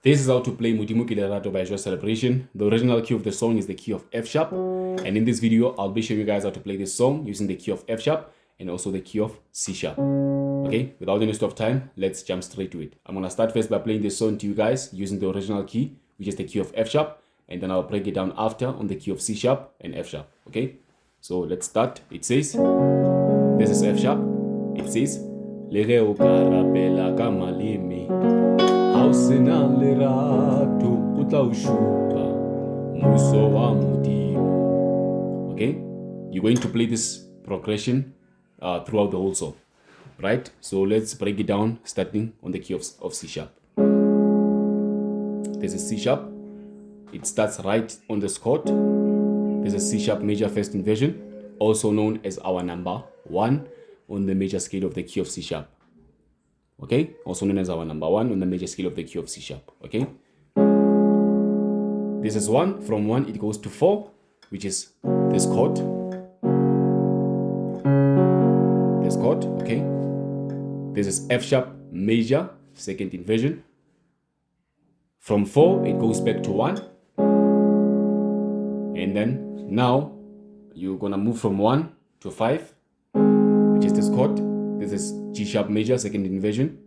This is how to play modimo lerato by Joyous Celebration. The original key of the song is the key of F sharp, and in this video I'll be showing you guys how to play this song using the key of F sharp and also the key of C sharp. Okay, without any waste of time, let's jump straight to it. I'm gonna start first by playing this song to you guys using the original key, which is the key of F sharp, and then I'll break it down after on the key of C sharp and F sharp. Okay, so let's start. It says, this is F sharp. It says, lerato lerato muso wa modimo. Okay, you're going to play this progression throughout the whole song, right? So let's break it down starting on the key of C sharp. This is C sharp. It starts right on this chord. This is C sharp major first inversion, also known as our number 1 on the major scale of the key of C sharp. Okay, also known as our number 1 on the major scale of the key of C sharp. Okay, this is 1. From 1 it goes to 4, which is this chord. This chord. Okay, this is F sharp major second inversion. From 4 it goes back to 1, and then now you're gonna move from 1 to 5, which is this chord. This is G sharp major second inversion.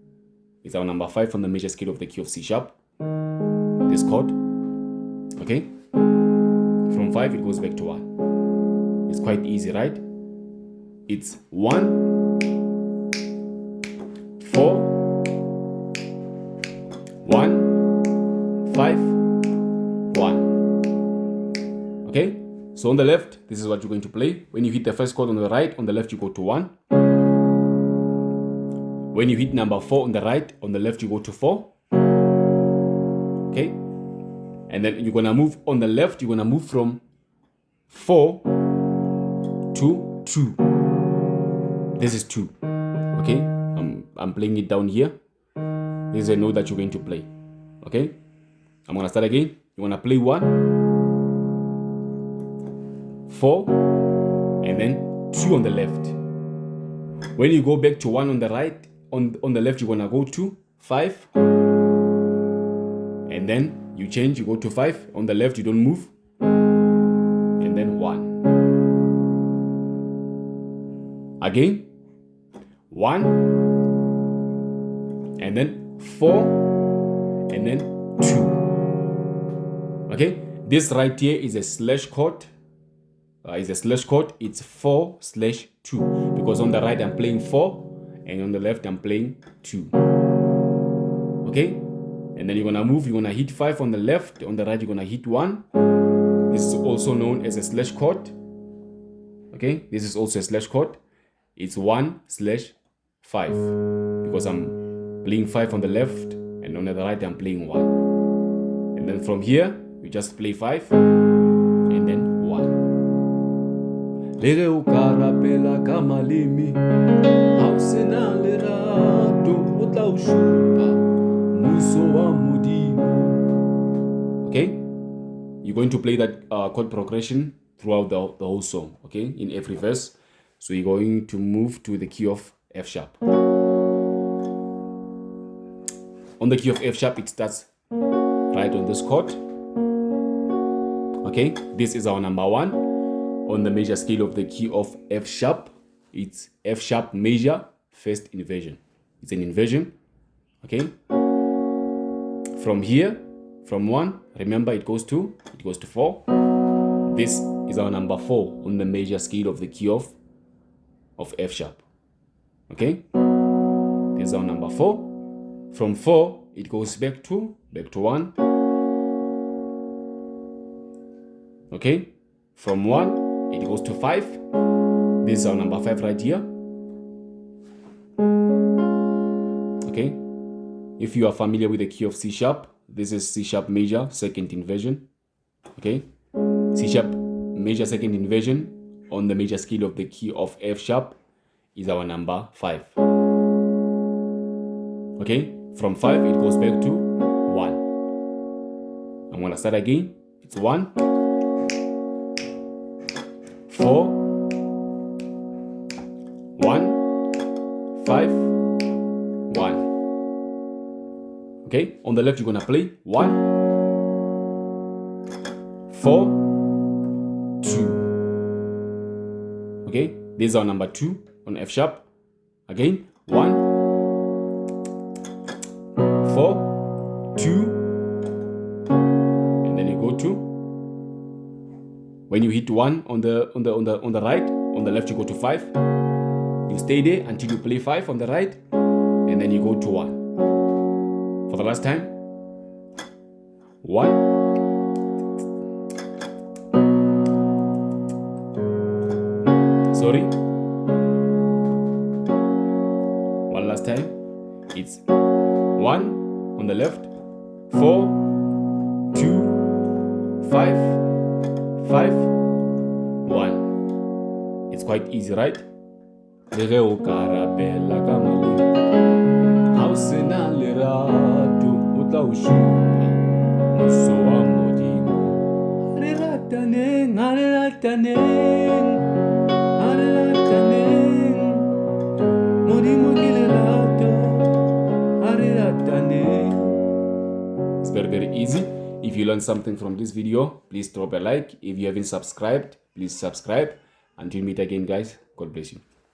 It's our number 5 on the major scale of the key of C sharp. This chord. Okay, from 5 it goes back to 1. It's quite easy, right? It's 1, 4, 1, 5, 1. Okay, so on the left, this is what you're going to play. When you hit the first chord on the right, on the left you go to 1. When you hit number 4 on the right, on the left you go to 4. Okay, and then you're gonna move on the left, you're gonna move from 4 to 2. This is 2. Okay, I'm playing it down here. This is a note that you're going to play. Okay, I'm gonna start again. You're gonna play 1, 4, and then 2 on the left. When you go back to 1 on the right, on the left you're gonna go to 5, and then you change, you go to 5. On the left you don't move, and then 1 again, 1, and then 4, and then 2. Okay, this right here is a slash chord. It's 4/2, because on the right I'm playing 4 and on the left I'm playing 2. Okay, and then you're gonna move, you're gonna hit 5 on the left, on the right you're gonna hit 1. This is also known as a slash chord. Okay, this is also a slash chord. It's 1/5, because I'm playing 5 on the left and on the right I'm playing 1. And then from here you just play 5 and then 1. Okay, you're going to play that chord progression throughout the whole song, okay, in every verse. So you're going to move to the key of F sharp. On the key of F sharp, it starts right on this chord. Okay, this is our number 1 on the major scale of the key of F sharp. It's F sharp major first inversion. It's an inversion. Okay, from here, from 1, remember it goes to 4. This is our number 4 on the major scale of the key of F sharp. Okay, this is our number 4. From 4 it goes back to 1. Okay, from 1 it goes to 5. This is our number 5 right here. Okay, if you are familiar with the key of C sharp, this is C sharp major second inversion. Okay, C sharp major second inversion on the major scale of the key of F sharp is our number 5. Okay, from 5 it goes back to 1. I'm gonna start again. It's 1, 4, 1, 5, 1. Okay, On the left, you're gonna play 1, 4, 2. Okay, this is our number 2 on F sharp. Again, 1, 4, 2, and then you go to. When you hit 1 on the right, on the left you go to 5. You stay there until you play 5 on the right, and then you go to 1. For the last time, 1, 1 last time. It's 1 on the left, 4, 2, 5, 5, 1. It's quite easy, right? Lerato utla ushupa muso wa modimo. Lerataneng, modimo ke lerato, lerataneng. It's very, very easy. If you learned something from this video, please drop a like. If you haven't subscribed, please subscribe. Until we meet again, guys, God bless you.